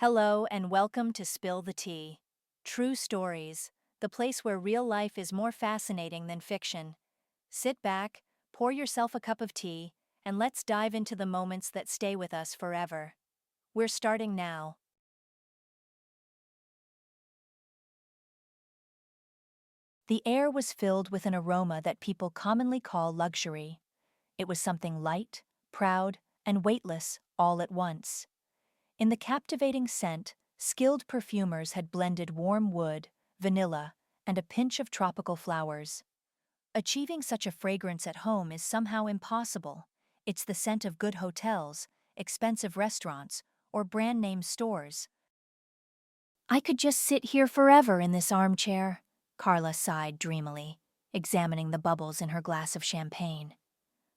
Hello and welcome to Spill the Tea. True Stories, the place where real life is more fascinating than fiction. Sit back, pour yourself a cup of tea, and let's dive into the moments that stay with us forever. We're starting now. The air was filled with an aroma that people commonly call luxury. It was something light, proud, and weightless all at once. In the captivating scent, skilled perfumers had blended warm wood, vanilla, and a pinch of tropical flowers. Achieving such a fragrance at home is somehow impossible. It's the scent of good hotels, expensive restaurants, or brand-name stores. I could just sit here forever in this armchair, Carla sighed dreamily, examining the bubbles in her glass of champagne.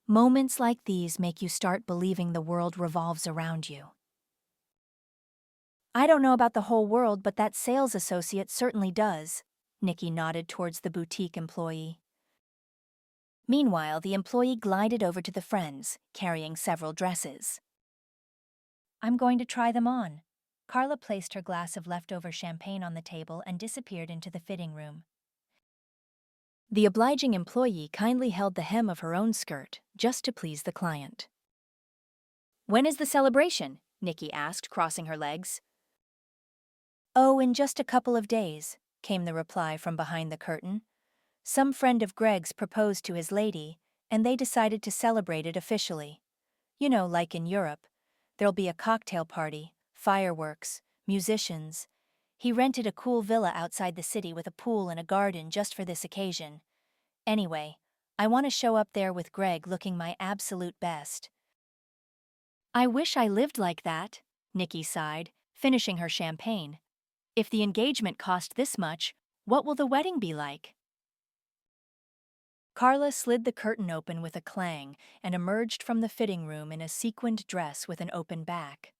Moments like these make you start believing the world revolves around you. I don't know about the whole world, but that sales associate certainly does, Nikki nodded towards the boutique employee. Meanwhile, the employee glided over to the friends, carrying several dresses. I'm going to try them on. Carla placed her glass of leftover champagne on the table and disappeared into the fitting room. The obliging employee kindly held the hem of her own skirt, just to please the client. When is the celebration? Nikki asked, crossing her legs. Oh, in just a couple of days, came the reply from behind the curtain. Some friend of Greg's proposed to his lady, and they decided to celebrate it officially. You know, like in Europe. There'll be a cocktail party, fireworks, musicians. He rented a cool villa outside the city with a pool and a garden just for this occasion. Anyway, I want to show up there with Greg looking my absolute best. I wish I lived like that, Nikki sighed, finishing her champagne. If the engagement cost this much, what will the wedding be like? Carla slid the curtain open with a clang and emerged from the fitting room in a sequined dress with an open back.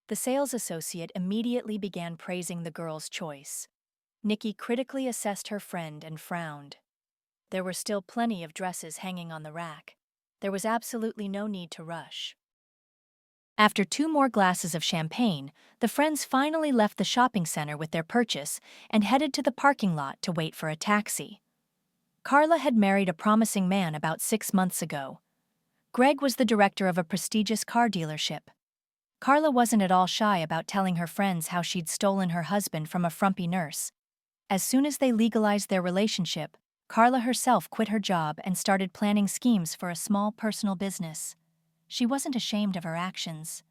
The sales associate immediately began praising the girl's choice. Nikki critically assessed her friend and frowned. There were still plenty of dresses hanging on the rack. There was absolutely no need to rush. After 2 more glasses of champagne, the friends finally left the shopping center with their purchase and headed to the parking lot to wait for a taxi. Carla had married a promising man about 6 months ago. Greg was the director of a prestigious car dealership. Carla wasn't at all shy about telling her friends how she'd stolen her husband from a frumpy nurse. As soon as they legalized their relationship, Carla herself quit her job and started planning schemes for a small personal business. She wasn't ashamed of her actions.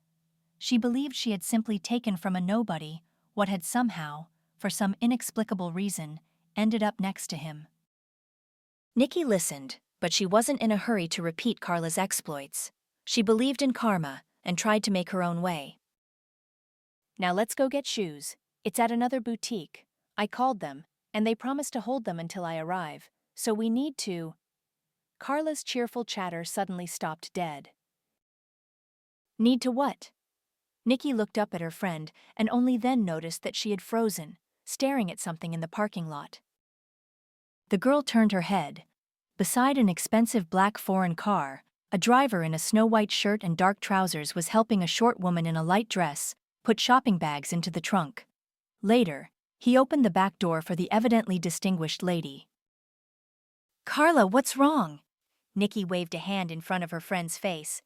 She believed she had simply taken from a nobody what had somehow, for some inexplicable reason, ended up next to him. Nikki listened, but she wasn't in a hurry to repeat Carla's exploits. She believed in karma and tried to make her own way. Now let's go get shoes. It's at another boutique. I called them, and they promised to hold them until I arrive, so we need to… Carla's cheerful chatter suddenly stopped dead. Need to what? Nikki looked up at her friend and only then noticed that she had frozen, staring at something in the parking lot. The girl turned her head. Beside an expensive black foreign car, a driver in a snow-white shirt and dark trousers was helping a short woman in a light dress put shopping bags into the trunk. Later, he opened the back door for the evidently distinguished lady. Carla, what's wrong? Nikki waved a hand in front of her friend's face.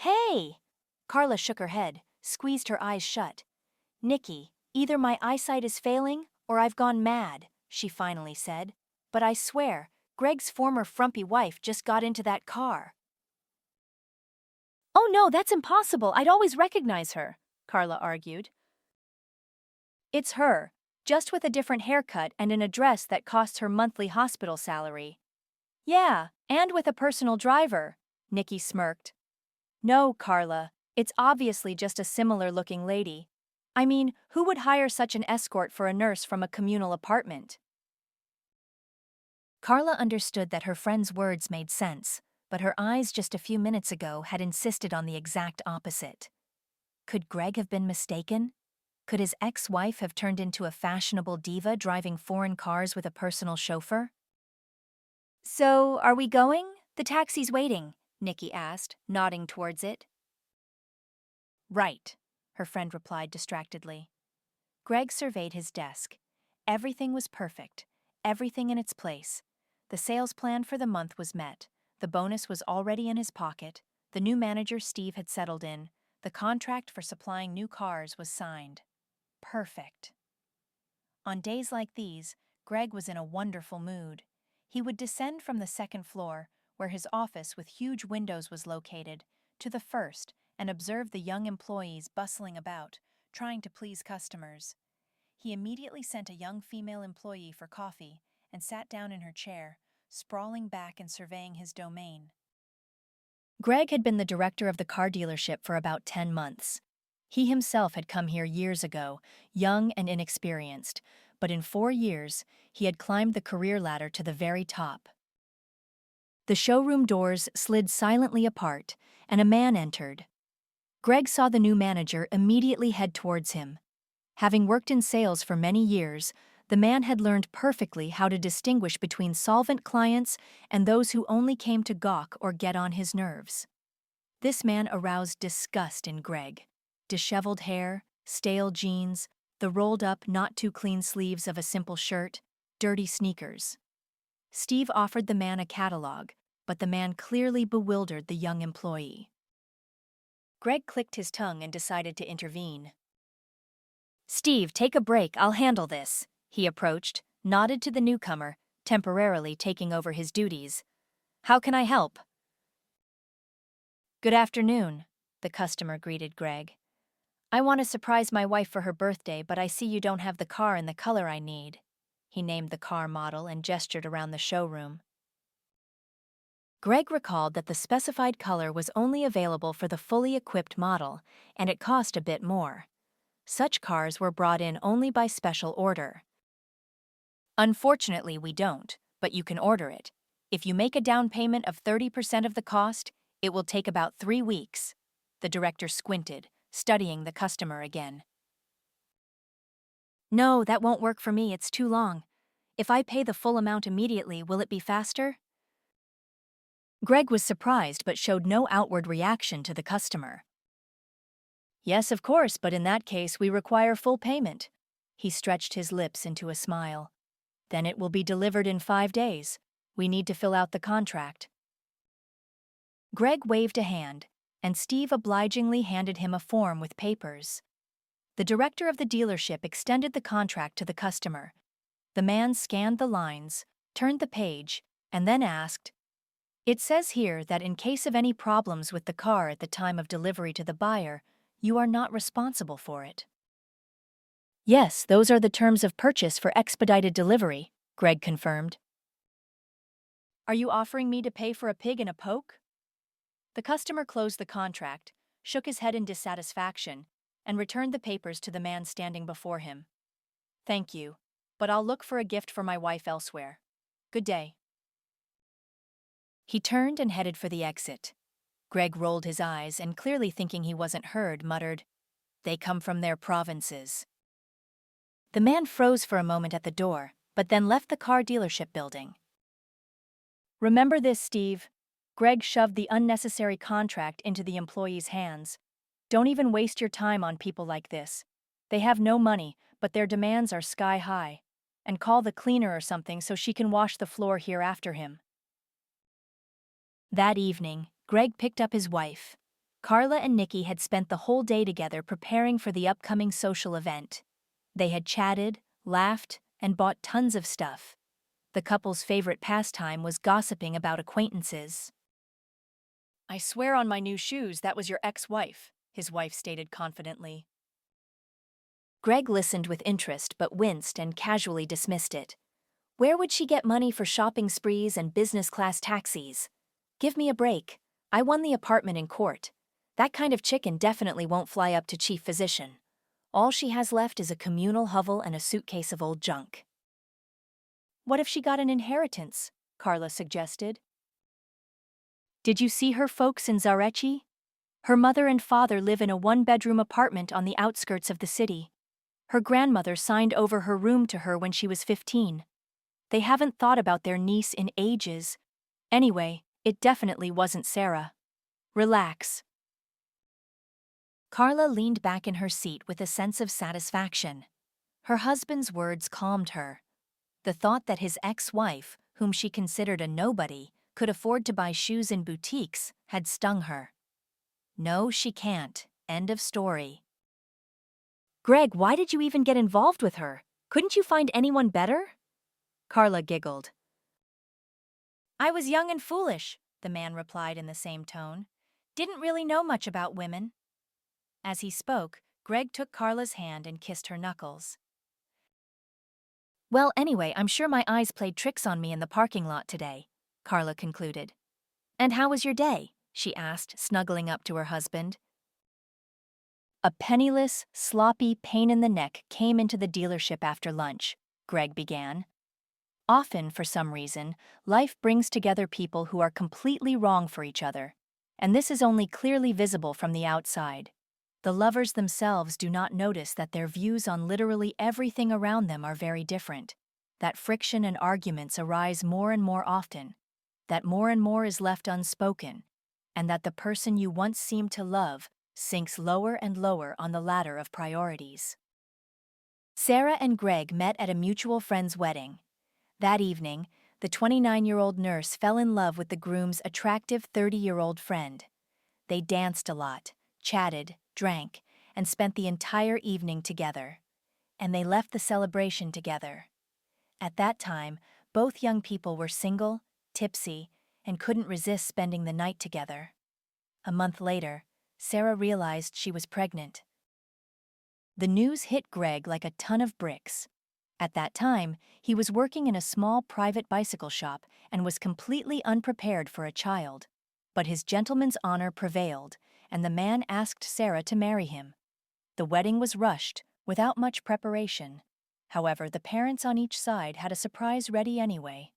Hey! Carla shook her head, squeezed her eyes shut. Nikki, either my eyesight is failing or I've gone mad, she finally said. But I swear, Greg's former frumpy wife just got into that car. Oh no, that's impossible. I'd always recognize her, Carla argued. It's her, just with a different haircut and in a dress that costs her monthly hospital salary. Yeah, and with a personal driver, Nikki smirked. No, Carla, it's obviously just a similar-looking lady. I mean, who would hire such an escort for a nurse from a communal apartment? Carla understood that her friend's words made sense, but her eyes just a few minutes ago had insisted on the exact opposite. Could Greg have been mistaken? Could his ex-wife have turned into a fashionable diva driving foreign cars with a personal chauffeur? So, are we going? The taxi's waiting, Nikki asked, nodding towards it. Right. her friend replied distractedly. Greg surveyed his desk. Everything was perfect, everything in its place. The sales plan for the month was met, the bonus was already in his pocket, the new manager Steve had settled in, the contract for supplying new cars was signed. Perfect. On days like these, Greg was in a wonderful mood. He would descend from the second floor, where his office with huge windows was located, to the first and observe the young employees bustling about, trying to please customers. He immediately sent a young female employee for coffee and sat down in her chair, sprawling back and surveying his domain. Greg had been the director of the car dealership for about 10 months. He himself had come here years ago, young and inexperienced, but in 4 years, he had climbed the career ladder to the very top. The showroom doors slid silently apart, and a man entered. Greg saw the new manager immediately head towards him. Having worked in sales for many years, the man had learned perfectly how to distinguish between solvent clients and those who only came to gawk or get on his nerves. This man aroused disgust in Greg. Disheveled hair, stale jeans, the rolled-up, not-too-clean sleeves of a simple shirt, dirty sneakers. Steve offered the man a catalog, but the man clearly bewildered the young employee. Greg clicked his tongue and decided to intervene. "Steve, take a break, I'll handle this," he approached, nodded to the newcomer, temporarily taking over his duties. "How can I help?" "Good afternoon," the customer greeted Greg. "I want to surprise my wife for her birthday, but I see you don't have the car in the color I need." He named the car model and gestured around the showroom. Greg recalled that the specified color was only available for the fully equipped model, and it cost a bit more. Such cars were brought in only by special order. "Unfortunately, we don't, but you can order it. If you make a down payment of 30% of the cost, it will take about 3 weeks." The director squinted, studying the customer again. "No, that won't work for me, it's too long. If I pay the full amount immediately, will it be faster?" Greg was surprised but showed no outward reaction to the customer. "Yes, of course, but in that case we require full payment." He stretched his lips into a smile. "Then it will be delivered in 5 days. We need to fill out the contract." Greg waved a hand, and Steve obligingly handed him a form with papers. The director of the dealership extended the contract to the customer. The man scanned the lines, turned the page, and then asked, "It says here that in case of any problems with the car at the time of delivery to the buyer, you are not responsible for it." "Yes, those are the terms of purchase for expedited delivery," Greg confirmed. "Are you offering me to pay for a pig in a poke?" The customer closed the contract, shook his head in dissatisfaction, and returned the papers to the man standing before him. "Thank you, but I'll look for a gift for my wife elsewhere. Good day." He turned and headed for the exit. Greg rolled his eyes and, clearly thinking he wasn't heard, muttered, "They come from their provinces." The man froze for a moment at the door, but then left the car dealership building. "Remember this, Steve." Greg shoved the unnecessary contract into the employee's hands. "Don't even waste your time on people like this. They have no money, but their demands are sky high. And call the cleaner or something so she can wash the floor here after him." That evening, Greg picked up his wife. Carla and Nikki had spent the whole day together preparing for the upcoming social event. They had chatted, laughed, and bought tons of stuff. The couple's favorite pastime was gossiping about acquaintances. "I swear on my new shoes that was your ex-wife," his wife stated confidently. Greg listened with interest but winced and casually dismissed it. Where would she get money for shopping sprees and business-class taxis? Give me a break. I won the apartment in court. That kind of chicken definitely won't fly up to chief physician. All she has left is a communal hovel and a suitcase of old junk. "What if she got an inheritance?" Carla suggested. "Did you see her folks in Zarechi? Her mother and father live in a 1-bedroom apartment on the outskirts of the city. Her grandmother signed over her room to her when she was 15. They haven't thought about their niece in ages. Anyway, it definitely wasn't Sarah. Relax." Carla leaned back in her seat with a sense of satisfaction. Her husband's words calmed her. The thought that his ex-wife, whom she considered a nobody, could afford to buy shoes in boutiques had stung her. No, she can't. End of story. Greg, why did you even get involved with her? Couldn't you find anyone better? Carla giggled. I was young and foolish, the man replied in the same tone. Didn't really know much about women. As he spoke, Greg took Carla's hand and kissed her knuckles. Well, anyway, I'm sure my eyes played tricks on me in the parking lot today, Carla concluded. And how was your day? She asked, snuggling up to her husband. A penniless, sloppy pain in the neck came into the dealership after lunch, Greg began. Often, for some reason, life brings together people who are completely wrong for each other, and this is only clearly visible from the outside. The lovers themselves do not notice that their views on literally everything around them are very different, that friction and arguments arise more and more often, that more and more is left unspoken, and that the person you once seemed to love sinks lower and lower on the ladder of priorities. Sarah and Greg met at a mutual friend's wedding. That evening, the 29-year-old nurse fell in love with the groom's attractive 30-year-old friend. They danced a lot, chatted, drank, and spent the entire evening together. And they left the celebration together. At that time, both young people were single, tipsy, and couldn't resist spending the night together. A month later, Sarah realized she was pregnant. The news hit Greg like a ton of bricks. At that time, he was working in a small private bicycle shop and was completely unprepared for a child. But his gentleman's honor prevailed, and the man asked Sarah to marry him. The wedding was rushed, without much preparation. However, the parents on each side had a surprise ready anyway.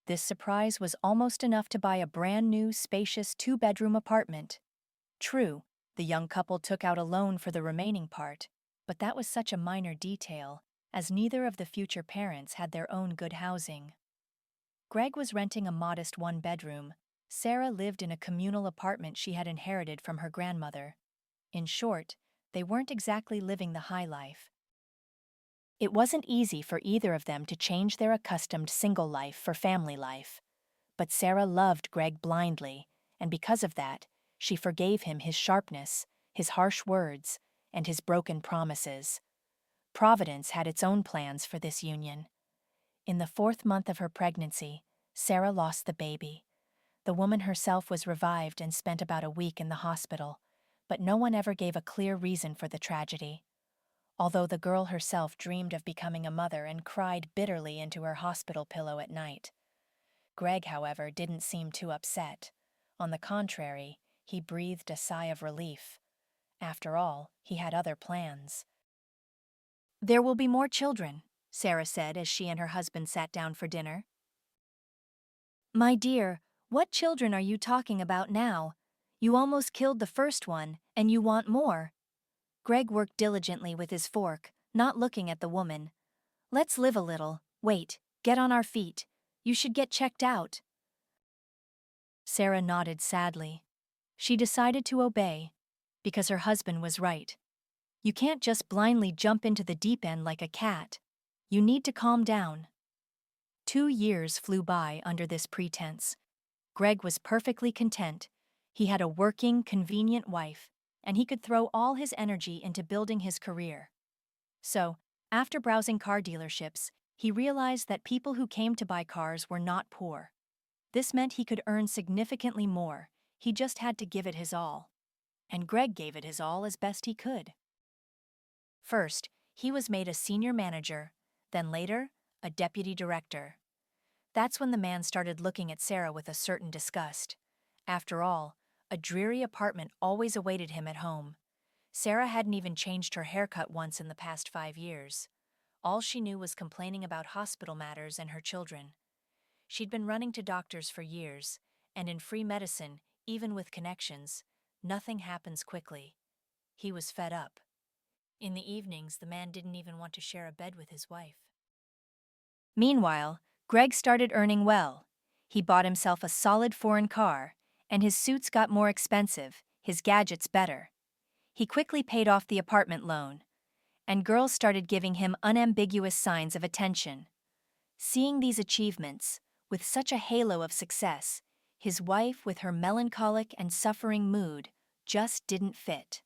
This surprise was almost enough to buy a brand-new, spacious two-bedroom apartment. True, the young couple took out a loan for the remaining part, but that was such a minor detail, as neither of the future parents had their own good housing. Greg was renting a modest one-bedroom. Sarah lived in a communal apartment she had inherited from her grandmother. In short, they weren't exactly living the high life. It wasn't easy for either of them to change their accustomed single life for family life. But Sarah loved Greg blindly, and because of that, she forgave him his sharpness, his harsh words, and his broken promises. Providence had its own plans for this union. In the 4th month of her pregnancy, Sarah lost the baby. The woman herself was revived and spent about a week in the hospital, but no one ever gave a clear reason for the tragedy. Although the girl herself dreamed of becoming a mother and cried bitterly into her hospital pillow at night. Greg, however, didn't seem too upset. On the contrary, he breathed a sigh of relief. After all, he had other plans. There will be more children, Sarah said as she and her husband sat down for dinner. My dear, what children are you talking about now? You almost killed the first one, and you want more. Greg worked diligently with his fork, not looking at the woman. Let's live a little. Wait, get on our feet. You should get checked out. Sarah nodded sadly. She decided to obey, because her husband was right. You can't just blindly jump into the deep end like a cat. You need to calm down. 2 years flew by under this pretense. Greg was perfectly content. He had a working, convenient wife, and he could throw all his energy into building his career. So, after browsing car dealerships, he realized that people who came to buy cars were not poor. This meant he could earn significantly more. He just had to give it his all. And Greg gave it his all as best he could. First, he was made a senior manager, then later, a deputy director. That's when the man started looking at Sarah with a certain disgust. After all, a dreary apartment always awaited him at home. Sarah hadn't even changed her haircut once in the past 5 years. All she knew was complaining about hospital matters and her children. She'd been running to doctors for years, and in free medicine, even with connections, nothing happens quickly. He was fed up. In the evenings, the man didn't even want to share a bed with his wife. Meanwhile, Greg started earning well. He bought himself a solid foreign car, and his suits got more expensive, his gadgets better. He quickly paid off the apartment loan, and girls started giving him unambiguous signs of attention. Seeing these achievements, with such a halo of success, his wife, with her melancholic and suffering mood, just didn't fit.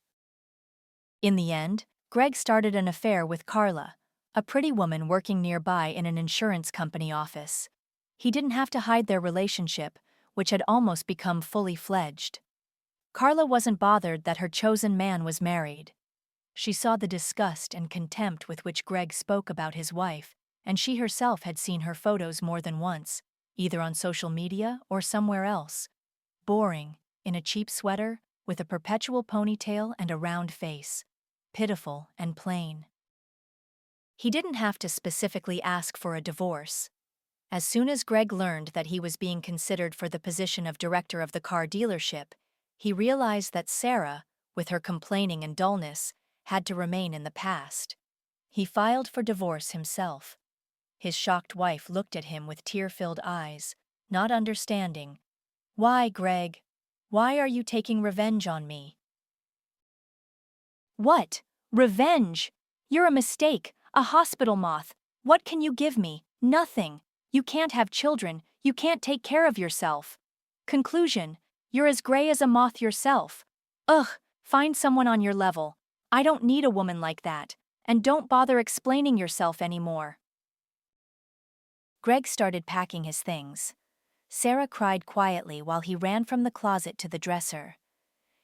In the end, Greg started an affair with Carla, a pretty woman working nearby in an insurance company office. He didn't have to hide their relationship, which had almost become fully fledged. Carla wasn't bothered that her chosen man was married. She saw the disgust and contempt with which Greg spoke about his wife, and she herself had seen her photos more than once, either on social media or somewhere else. Boring, in a cheap sweater, with a perpetual ponytail and a round face. Pitiful and plain. He didn't have to specifically ask for a divorce. As soon as Greg learned that he was being considered for the position of director of the car dealership, he realized that Sarah, with her complaining and dullness, had to remain in the past. He filed for divorce himself. His shocked wife looked at him with tear-filled eyes, not understanding. "Why, Greg? Why are you taking revenge on me?" "What? Revenge? You're a mistake, a hospital moth. What can you give me? Nothing. You can't have children, you can't take care of yourself. Conclusion: you're as gray as a moth yourself. Ugh, find someone on your level. I don't need a woman like that, and don't bother explaining yourself anymore." Greg started packing his things. Sarah cried quietly while he ran from the closet to the dresser.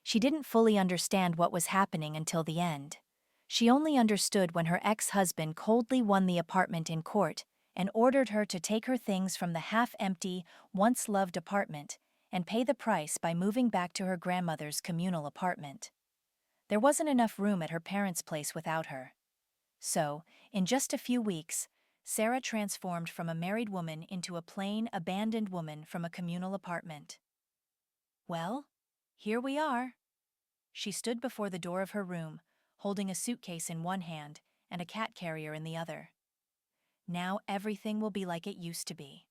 She didn't fully understand what was happening until the end. She only understood when her ex-husband coldly won the apartment in court and ordered her to take her things from the half-empty, once-loved apartment and pay the price by moving back to her grandmother's communal apartment. There wasn't enough room at her parents' place without her. So, in just a few weeks, Sarah transformed from a married woman into a plain, abandoned woman from a communal apartment. "Well, here we are." She stood before the door of her room, holding a suitcase in one hand and a cat carrier in the other. "Now everything will be like it used to be."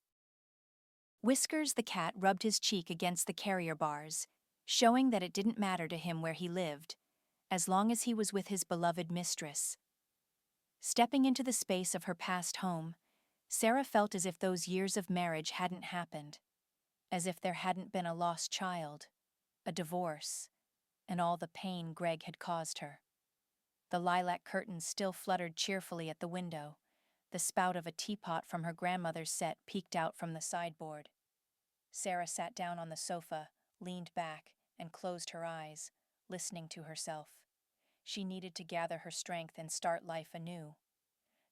Whiskers the cat rubbed his cheek against the carrier bars, showing that it didn't matter to him where he lived, as long as he was with his beloved mistress. Stepping into the space of her past home, Sarah felt as if those years of marriage hadn't happened, as if there hadn't been a lost child, a divorce, and all the pain Greg had caused her. The lilac curtains still fluttered cheerfully at the window. The spout of a teapot from her grandmother's set peeked out from the sideboard. Sarah sat down on the sofa, leaned back, and closed her eyes, listening to herself. She needed to gather her strength and start life anew.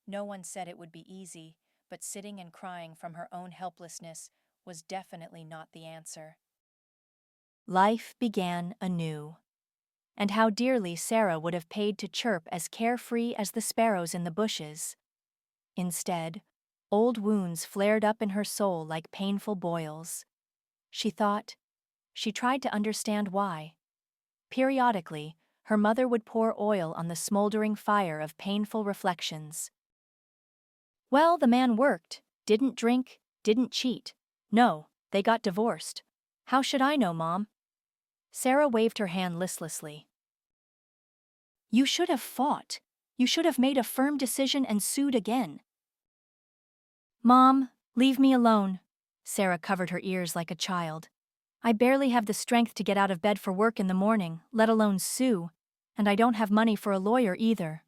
No one said it would be easy, but sitting and crying from her own helplessness was definitely not the answer. Life began anew. And how dearly Sarah would have paid to chirp as carefree as the sparrows in the bushes. Instead, old wounds flared up in her soul like painful boils. She tried to understand why. Periodically, her mother would pour oil on the smoldering fire of painful reflections. "Well, the man worked, didn't drink, didn't cheat. No, they got divorced. How should I know, Mom?" Sarah waved her hand listlessly. "You should have fought. You should have made a firm decision and sued again." "Mom, leave me alone." Sarah covered her ears like a child. "I barely have the strength to get out of bed for work in the morning, let alone sue, and I don't have money for a lawyer either."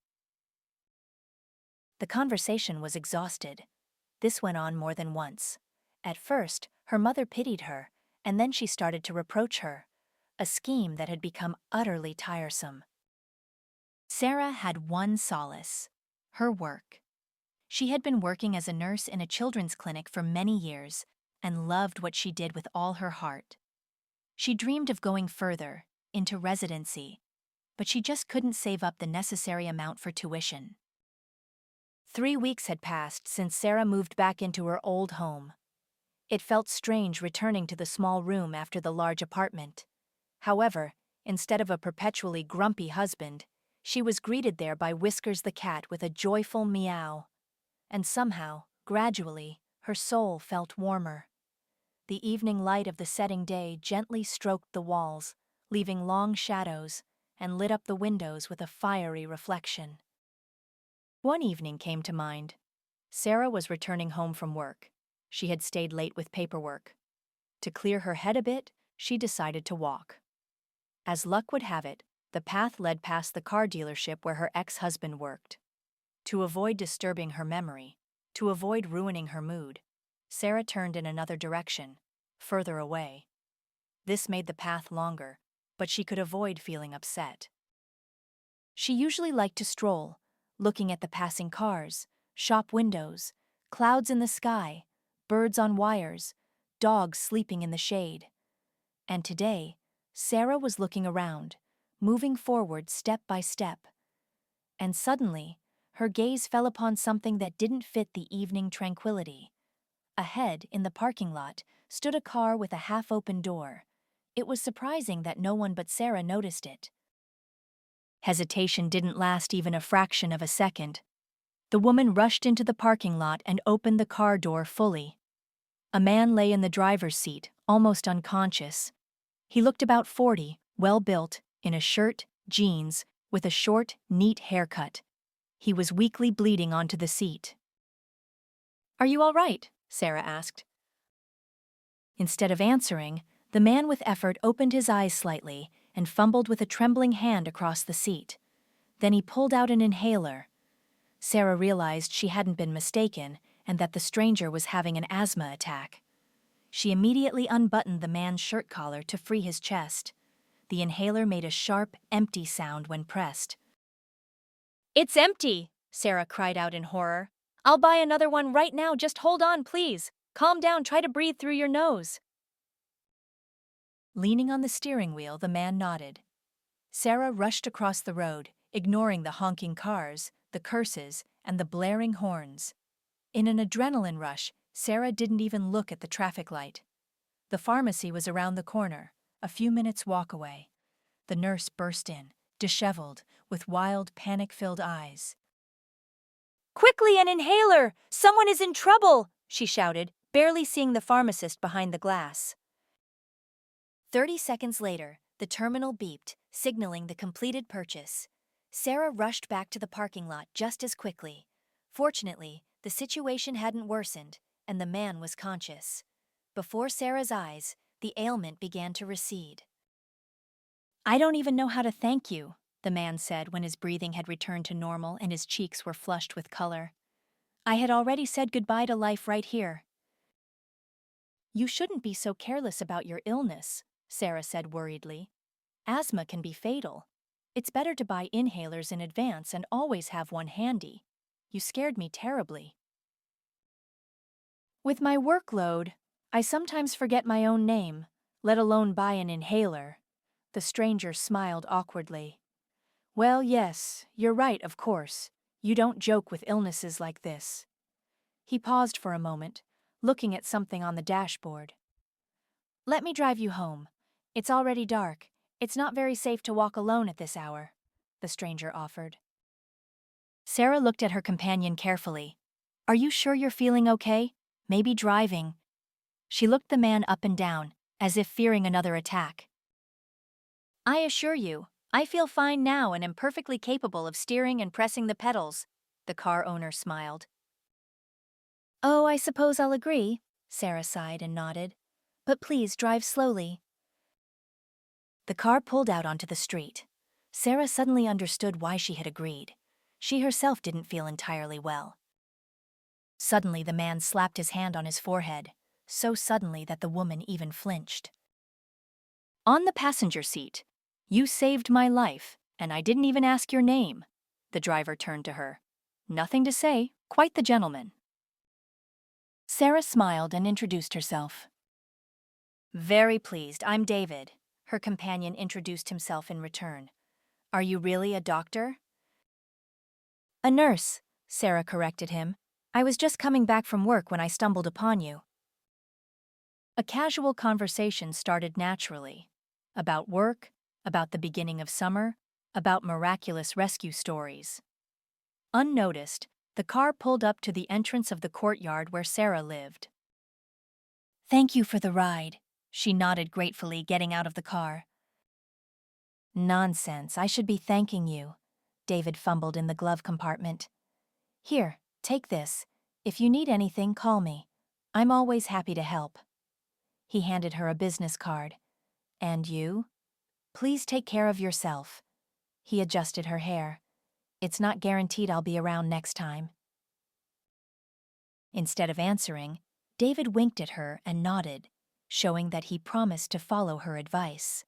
The conversation was exhausted. This went on more than once. At first, her mother pitied her, and then she started to reproach her, a scheme that had become utterly tiresome. Sarah had one solace: her work. She had been working as a nurse in a children's clinic for many years and loved what she did with all her heart. She dreamed of going further, into residency, but she just couldn't save up the necessary amount for tuition. 3 weeks had passed since Sarah moved back into her old home. It felt strange returning to the small room after the large apartment. However, instead of a perpetually grumpy husband, she was greeted there by Whiskers the cat with a joyful meow. And somehow, gradually, her soul felt warmer. The evening light of the setting day gently stroked the walls, leaving long shadows, and lit up the windows with a fiery reflection. One evening came to mind. Sarah was returning home from work. She had stayed late with paperwork. To clear her head a bit, she decided to walk. As luck would have it, the path led past the car dealership where her ex-husband worked. To avoid disturbing her memory, to avoid ruining her mood, Sarah turned in another direction, further away. This made the path longer, but she could avoid feeling upset. She usually liked to stroll, looking at the passing cars, shop windows, clouds in the sky, birds on wires, dogs sleeping in the shade. And today, Sarah was looking around, moving forward step by step. And suddenly, her gaze fell upon something that didn't fit the evening tranquility. Ahead, in the parking lot, stood a car with a half-open door. It was surprising that no one but Sarah noticed it. Hesitation didn't last even a fraction of a second. The woman rushed into the parking lot and opened the car door fully. A man lay in the driver's seat, almost unconscious. He looked about 40, well-built, in a shirt, jeans, with a short, neat haircut. He was weakly bleeding onto the seat. "Are you all right?" Sarah asked. Instead of answering, the man with effort opened his eyes slightly and fumbled with a trembling hand across the seat. Then he pulled out an inhaler. Sarah realized she hadn't been mistaken and that the stranger was having an asthma attack. She immediately unbuttoned the man's shirt collar to free his chest. The inhaler made a sharp, empty sound when pressed. "It's empty!" Sarah cried out in horror. "I'll buy another one right now, just hold on, please. Calm down, try to breathe through your nose." Leaning on the steering wheel, the man nodded. Sarah rushed across the road, ignoring the honking cars, the curses, and the blaring horns. In an adrenaline rush, Sarah didn't even look at the traffic light. The pharmacy was around the corner, a few minutes' walk away. The nurse burst in, disheveled, with wild, panic-filled eyes. "Quickly, an inhaler! Someone is in trouble!" she shouted, barely seeing the pharmacist behind the glass. 30 seconds later, the terminal beeped, signaling the completed purchase. Sarah rushed back to the parking lot just as quickly. Fortunately, the situation hadn't worsened, and the man was conscious. Before Sarah's eyes, the ailment began to recede. "I don't even know how to thank you," the man said when his breathing had returned to normal and his cheeks were flushed with color. "I had already said goodbye to life right here." "You shouldn't be so careless about your illness," Sarah said worriedly. "Asthma can be fatal. It's better to buy inhalers in advance and always have one handy. You scared me terribly." "With my workload, I sometimes forget my own name, let alone buy an inhaler." The stranger smiled awkwardly. "Well, yes, you're right, of course. You don't joke with illnesses like this." He paused for a moment, looking at something on the dashboard. "Let me drive you home. It's already dark. It's not very safe to walk alone at this hour," the stranger offered. Sarah looked at her companion carefully. "Are you sure you're feeling okay? Maybe driving." She looked the man up and down, as if fearing another attack. "I assure you, I feel fine now and am perfectly capable of steering and pressing the pedals," the car owner smiled. "Oh, I suppose I'll agree," Sarah sighed and nodded. "But please drive slowly." The car pulled out onto the street. Sarah suddenly understood why she had agreed. She herself didn't feel entirely well. Suddenly, the man slapped his hand on his forehead, so suddenly that the woman even flinched. "On the passenger seat. You saved my life, and I didn't even ask your name." The driver turned to her. "Nothing to say, quite the gentleman." Sarah smiled and introduced herself. "Very pleased, I'm David." Her companion introduced himself in return. "Are you really a doctor?" "A nurse," Sarah corrected him. "I was just coming back from work when I stumbled upon you." A casual conversation started naturally. About work, about the beginning of summer, about miraculous rescue stories. Unnoticed, the car pulled up to the entrance of the courtyard where Sarah lived. "Thank you for the ride," she nodded gratefully, getting out of the car. Nonsense, I should be thanking you. David fumbled in the glove compartment. Here, take this. If you need anything, call me. I'm always happy to help. He handed her a business card. And you? Please take care of yourself. He adjusted her hair. It's not guaranteed I'll be around next time. Instead of answering, David winked at her and nodded, showing that he promised to follow her advice.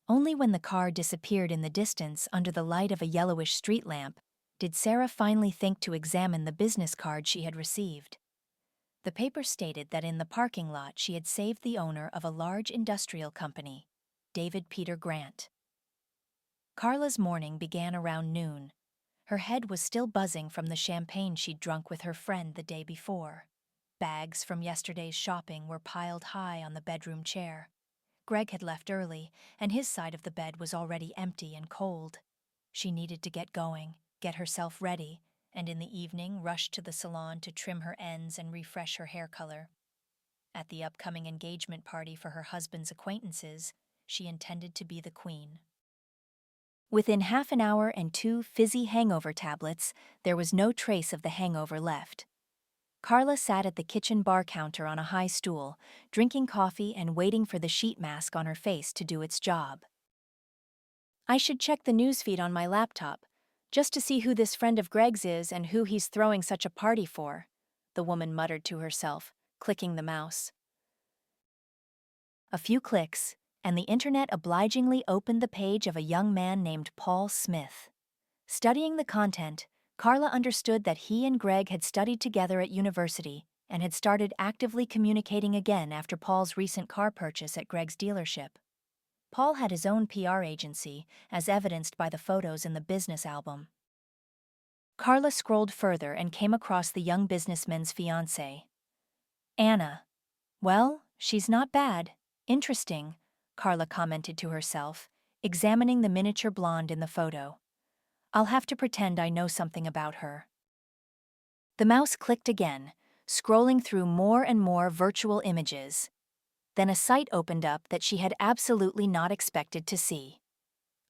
Only when the car disappeared in the distance under the light of a yellowish street lamp did Sarah finally think to examine the business card she had received. The paper stated that in the parking lot she had saved the owner of a large industrial company, David Peter Grant. Carla's morning began around noon. Her head was still buzzing from the champagne she'd drunk with her friend the day before. Bags from yesterday's shopping were piled high on the bedroom chair. Greg had left early, and his side of the bed was already empty and cold. She needed to get going, get herself ready, and in the evening rushed to the salon to trim her ends and refresh her hair color. At the upcoming engagement party for her husband's acquaintances, she intended to be the queen. Within half an hour and 2 fizzy hangover tablets, there was no trace of the hangover left. Carla sat at the kitchen bar counter on a high stool, drinking coffee and waiting for the sheet mask on her face to do its job. I should check the newsfeed on my laptop, just to see who this friend of Greg's is and who he's throwing such a party for, the woman muttered to herself, clicking the mouse. A few clicks, and the internet obligingly opened the page of a young man named Paul Smith. Studying the content, Carla understood that he and Greg had studied together at university and had started actively communicating again after Paul's recent car purchase at Greg's dealership. Paul had his own PR agency, as evidenced by the photos in the business album. Carla scrolled further and came across the young businessman's fiancée. Anna. Well, she's not bad. Interesting, Carla commented to herself, examining the miniature blonde in the photo. I'll have to pretend I know something about her. The mouse clicked again, scrolling through more and more virtual images. Then a site opened up that she had absolutely not expected to see.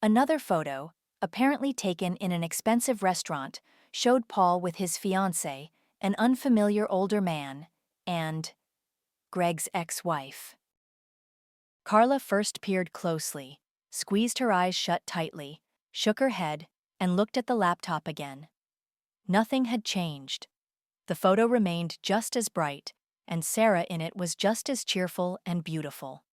Another photo, apparently taken in an expensive restaurant, showed Paul with his fiancée, an unfamiliar older man, and Greg's ex-wife. Carla first peered closely, squeezed her eyes shut tightly, shook her head, and looked at the laptop again. Nothing had changed. The photo remained just as bright, and Sarah in it was just as cheerful and beautiful.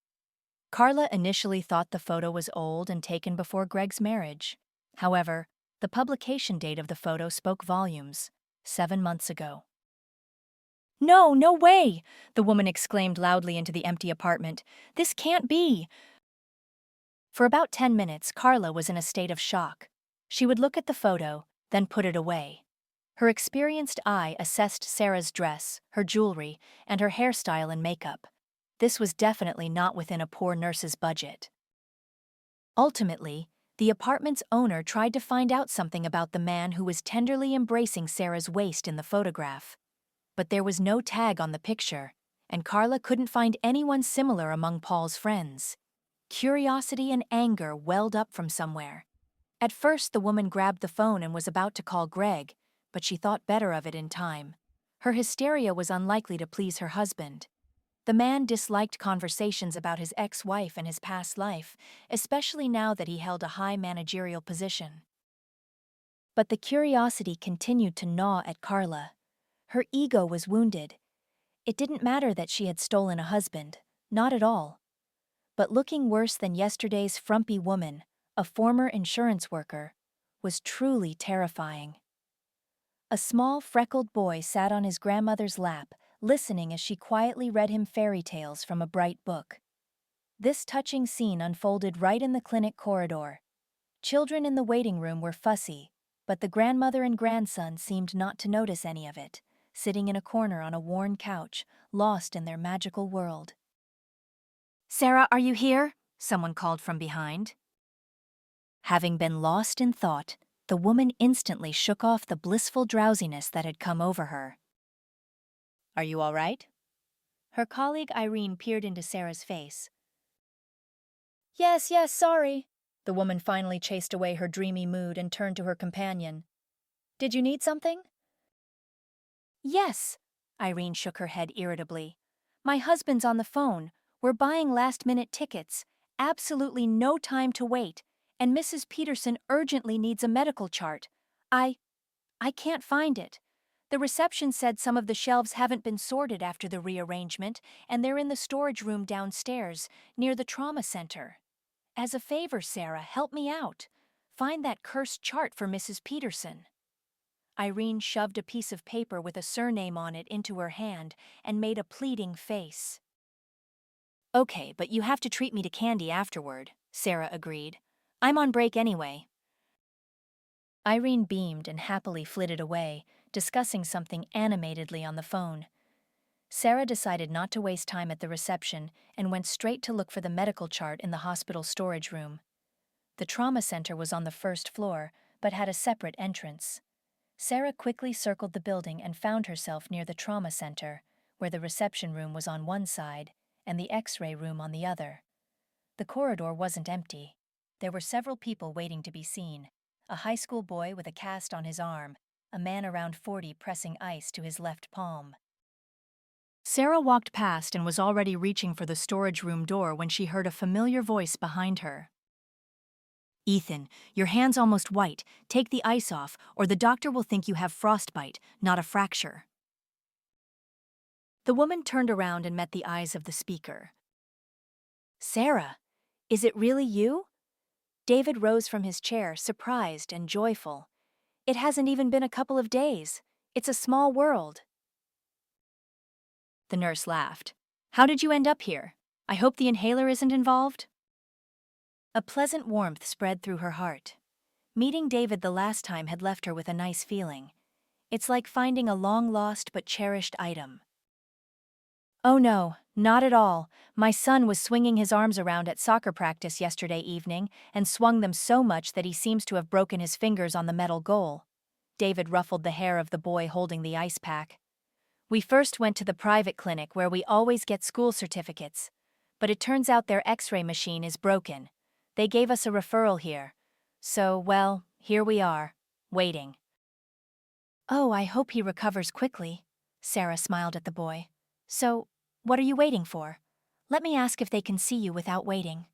Carla initially thought the photo was old and taken before Greg's marriage. However, the publication date of the photo spoke volumes, 7 months ago. No, no way! The woman exclaimed loudly into the empty apartment. This can't be! For about 10 minutes, Carla was in a state of shock. She would look at the photo, then put it away. Her experienced eye assessed Sarah's dress, her jewelry, and her hairstyle and makeup. This was definitely not within a poor nurse's budget. Ultimately, the apartment's owner tried to find out something about the man who was tenderly embracing Sarah's waist in the photograph. But there was no tag on the picture, and Carla couldn't find anyone similar among Paul's friends. Curiosity and anger welled up from somewhere. At first, the woman grabbed the phone and was about to call Greg, but she thought better of it in time. Her hysteria was unlikely to please her husband. The man disliked conversations about his ex-wife and his past life, especially now that he held a high managerial position. But the curiosity continued to gnaw at Carla. Her ego was wounded. It didn't matter that she had stolen a husband, not at all. But looking worse than yesterday's frumpy woman, a former insurance worker, was truly terrifying. A small, freckled boy sat on his grandmother's lap, listening as she quietly read him fairy tales from a bright book. This touching scene unfolded right in the clinic corridor. Children in the waiting room were fussy, but the grandmother and grandson seemed not to notice any of it, sitting in a corner on a worn couch, lost in their magical world. "Sarah, are you here?" someone called from behind. Having been lost in thought, the woman instantly shook off the blissful drowsiness that had come over her. "Are you all right?" Her colleague Irene peered into Sarah's face. Yes, sorry," The woman finally chased away her dreamy mood and turned to her companion. "Did you need something?" "Yes." Irene shook her head irritably. "My husband's on the phone. We're buying last-minute tickets. Absolutely no time to wait. And Mrs. Peterson urgently needs a medical chart. I can't find it. The reception said some of the shelves haven't been sorted after the rearrangement, and they're in the storage room downstairs, near the trauma center. As a favor, Sarah, help me out. Find that cursed chart for Mrs. Peterson." Irene shoved a piece of paper with a surname on it into her hand and made a pleading face. "Okay, but you have to treat me to candy afterward," Sarah agreed. "I'm on break anyway." Irene beamed and happily flitted away, discussing something animatedly on the phone. Sarah decided not to waste time at the reception and went straight to look for the medical chart in the hospital storage room. The trauma center was on the first floor, but had a separate entrance. Sarah quickly circled the building and found herself near the trauma center, where the reception room was on one side and the X-ray room on the other. The corridor wasn't empty. There were several people waiting to be seen. A high school boy with a cast on his arm, a man around 40 pressing ice to his left palm. Sarah walked past and was already reaching for the storage room door when she heard a familiar voice behind her. "Ethan, your hand's almost white. Take the ice off, or the doctor will think you have frostbite, not a fracture." The woman turned around and met the eyes of the speaker. "Sarah, is it really you?" David rose from his chair, surprised and joyful. "It hasn't even been a couple of days. It's a small world." The nurse laughed. "How did you end up here? I hope the inhaler isn't involved?" A pleasant warmth spread through her heart. Meeting David the last time had left her with a nice feeling. It's like finding a long-lost but cherished item. "Oh no, not at all. My son was swinging his arms around at soccer practice yesterday evening and swung them so much that he seems to have broken his fingers on the metal goal." David ruffled the hair of the boy holding the ice pack. "We first went to the private clinic where we always get school certificates, but it turns out their X-ray machine is broken. They gave us a referral here. So, well, here we are, waiting." "Oh, I hope he recovers quickly." Sarah smiled at the boy. "So, what are you waiting for? Let me ask if they can see you without waiting."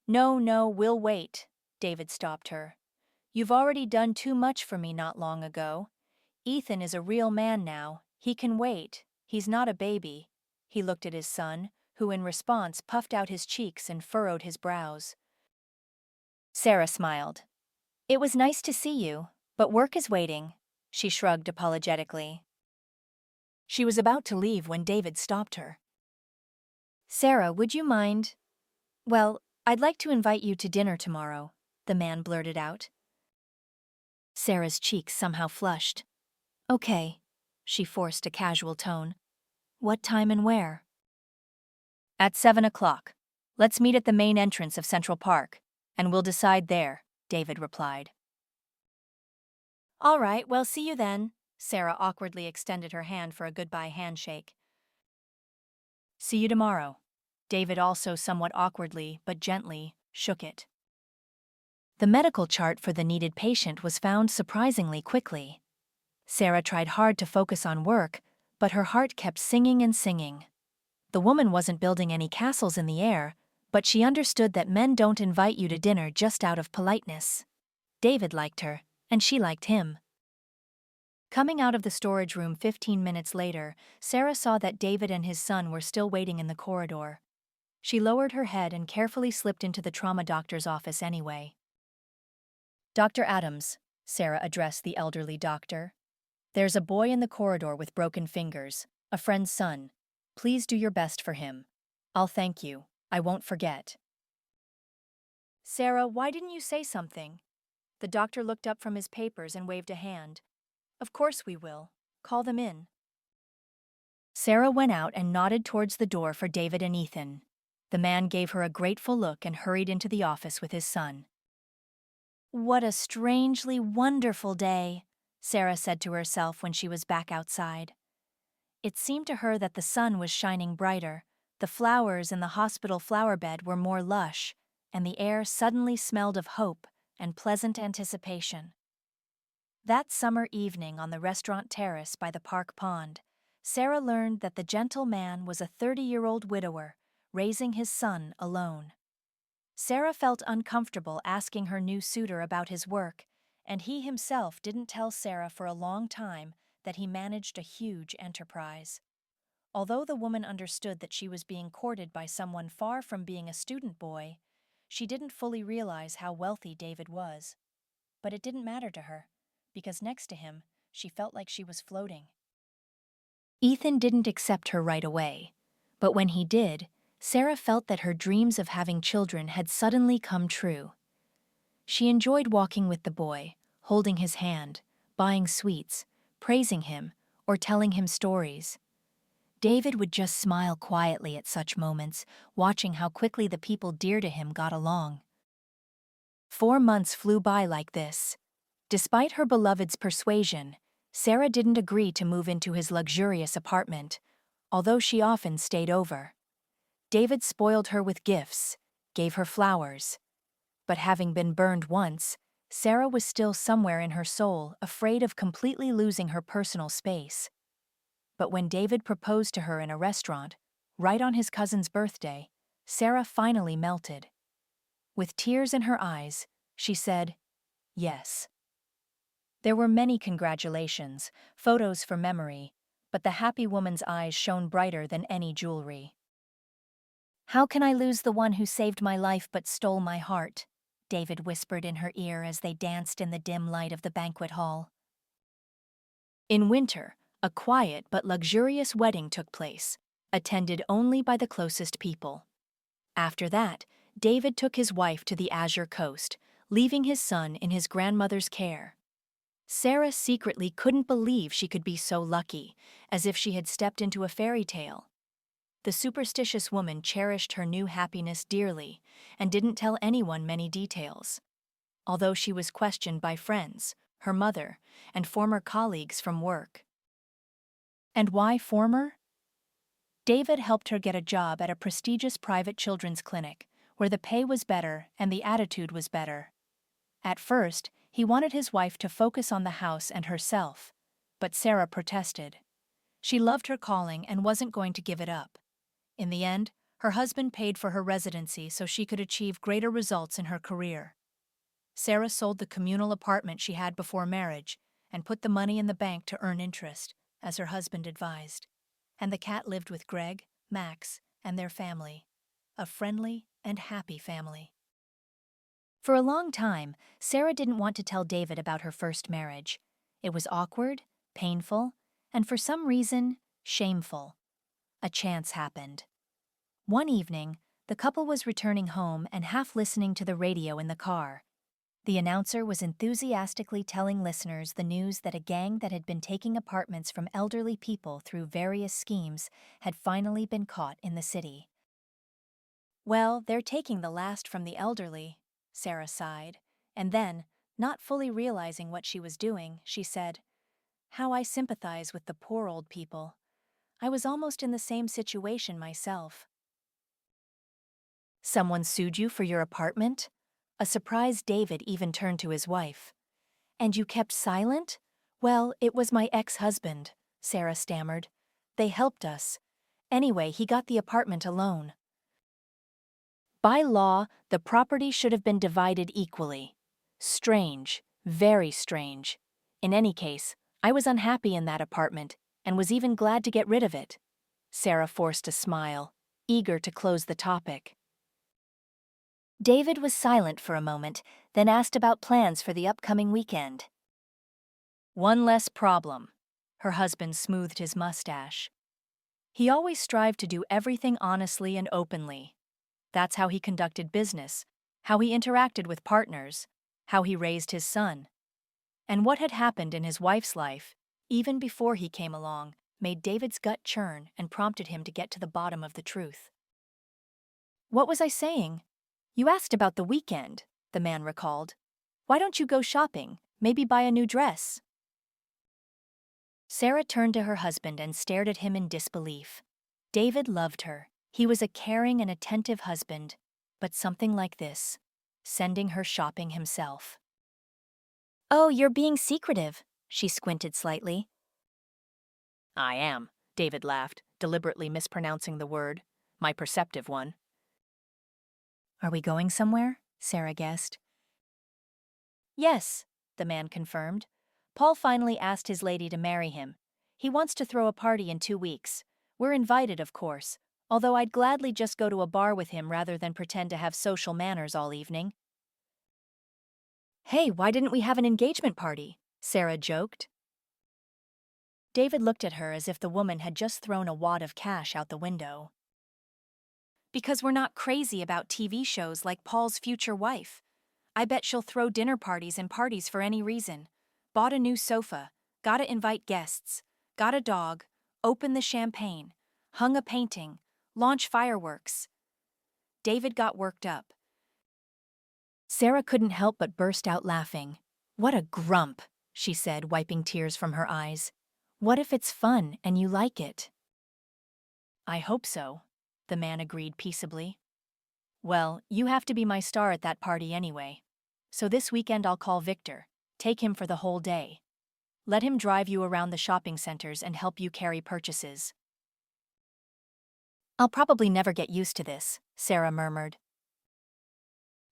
No, we'll wait," David stopped her. "You've already done too much for me not long ago. Ethan is a real man now. He can wait. He's not a baby." He looked at his son, who in response puffed out his cheeks and furrowed his brows. Sarah smiled. "It was nice to see you, but work is waiting," she shrugged apologetically. She was about to leave when David stopped her. "Sarah, would you mind? Well, I'd like to invite you to dinner tomorrow," the man blurted out. Sarah's cheeks somehow flushed. "Okay," she forced a casual tone. "What time and where?" "At 7 o'clock. Let's meet at the main entrance of Central Park, and we'll decide there," David replied. "All right, well, see you then." Sarah awkwardly extended her hand for a goodbye handshake. "See you tomorrow." David also somewhat awkwardly, but gently, shook it. The medical chart for the needed patient was found surprisingly quickly. Sarah tried hard to focus on work, but her heart kept singing and singing. The woman wasn't building any castles in the air, but she understood that men don't invite you to dinner just out of politeness. David liked her, and she liked him. Coming out of the storage room 15 minutes later, Sarah saw that David and his son were still waiting in the corridor. She lowered her head and carefully slipped into the trauma doctor's office anyway. "Dr. Adams," Sarah addressed the elderly doctor. "There's a boy in the corridor with broken fingers, a friend's son. Please do your best for him. I'll thank you. I won't forget." "Sarah, why didn't you say something?" The doctor looked up from his papers and waved a hand. "Of course we will. Call them in." Sarah went out and nodded towards the door for David and Ethan. The man gave her a grateful look and hurried into the office with his son. "What a strangely wonderful day," Sarah said to herself when she was back outside. It seemed to her that the sun was shining brighter, the flowers in the hospital flower bed were more lush, and the air suddenly smelled of hope and pleasant anticipation. That summer evening on the restaurant terrace by the park pond, Sarah learned that the gentle man was a 30-year-old widower, raising his son alone. Sarah felt uncomfortable asking her new suitor about his work, and he himself didn't tell Sarah for a long time that he managed a huge enterprise. Although the woman understood that she was being courted by someone far from being a student boy, she didn't fully realize how wealthy David was. But it didn't matter to her, because next to him, she felt like she was floating. Ethan didn't accept her right away, but when he did, Sarah felt that her dreams of having children had suddenly come true. She enjoyed walking with the boy, holding his hand, buying sweets, praising him, or telling him stories. David would just smile quietly at such moments, watching how quickly the people dear to him got along. 4 months flew by like this. Despite her beloved's persuasion, Sarah didn't agree to move into his luxurious apartment, although she often stayed over. David spoiled her with gifts, gave her flowers. But having been burned once, Sarah was still somewhere in her soul afraid of completely losing her personal space. But when David proposed to her in a restaurant, right on his cousin's birthday, Sarah finally melted. With tears in her eyes, she said, "Yes." There were many congratulations, photos for memory, but the happy woman's eyes shone brighter than any jewelry. "How can I lose the one who saved my life but stole my heart?" David whispered in her ear as they danced in the dim light of the banquet hall. In winter, a quiet but luxurious wedding took place, attended only by the closest people. After that, David took his wife to the Azure Coast, leaving his son in his grandmother's care. Sarah secretly couldn't believe she could be so lucky, as if she had stepped into a fairy tale. The superstitious woman cherished her new happiness dearly and didn't tell anyone many details. Although she was questioned by friends, her mother, and former colleagues from work. And why former? David helped her get a job at a prestigious private children's clinic, where the pay was better and the attitude was better. At first, he wanted his wife to focus on the house and herself, but Sarah protested. She loved her calling and wasn't going to give it up. In the end, her husband paid for her residency so she could achieve greater results in her career. Sarah sold the communal apartment she had before marriage and put the money in the bank to earn interest, as her husband advised. And the cat lived with Greg, Max, and their family, a friendly and happy family. For a long time, Sarah didn't want to tell David about her first marriage. It was awkward, painful, and for some reason, shameful. A chance happened. One evening, the couple was returning home and half listening to the radio in the car. The announcer was enthusiastically telling listeners the news that a gang that had been taking apartments from elderly people through various schemes had finally been caught in the city. "Well, they're taking the last from the elderly," Sarah sighed, and then, not fully realizing what she was doing, she said, "How I sympathize with the poor old people. I was almost in the same situation myself." "Someone sued you for your apartment?" A surprised David even turned to his wife. "And you kept silent?" "Well, it was my ex-husband," Sarah stammered. "They helped us. Anyway, he got the apartment alone." By law, the property should have been divided equally. Strange, very strange. In any case, I was unhappy in that apartment and was even glad to get rid of it. Sarah forced a smile, eager to close the topic. David was silent for a moment, then asked about plans for the upcoming weekend. "One less problem." Her husband smoothed his mustache. He always strived to do everything honestly and openly. That's how he conducted business, how he interacted with partners, how he raised his son. And what had happened in his wife's life, even before he came along, made David's gut churn and prompted him to get to the bottom of the truth. "What was I saying? You asked about the weekend," the man recalled. "Why don't you go shopping, maybe buy a new dress?" Sarah turned to her husband and stared at him in disbelief. David loved her. He was a caring and attentive husband. but something like this, sending her shopping himself. "Oh, you're being secretive," she squinted slightly. "I am," David laughed, deliberately mispronouncing the word, my perceptive one. "Are we going somewhere?" Sarah guessed. "Yes," the man confirmed. "Paul finally asked his lady to marry him. He wants to throw a party in 2 weeks. We're invited, of course, although I'd gladly just go to a bar with him rather than pretend to have social manners all evening." "Hey, why didn't we have an engagement party?" Sarah joked. David looked at her as if the woman had just thrown a wad of cash out the window. "Because we're not crazy about TV shows like Paul's future wife. I bet she'll throw dinner parties and parties for any reason. Bought a new sofa, gotta invite guests, got a dog, open the champagne, hung a painting, launch fireworks." David got worked up. Sarah couldn't help but burst out laughing. "What a grump," she said, wiping tears from her eyes. "What if it's fun and you like it?" "I hope so," the man agreed peaceably. "Well, you have to be my star at that party anyway. So this weekend I'll call Victor, take him for the whole day. Let him drive you around the shopping centers and help you carry purchases." "I'll probably never get used to this," Sarah murmured.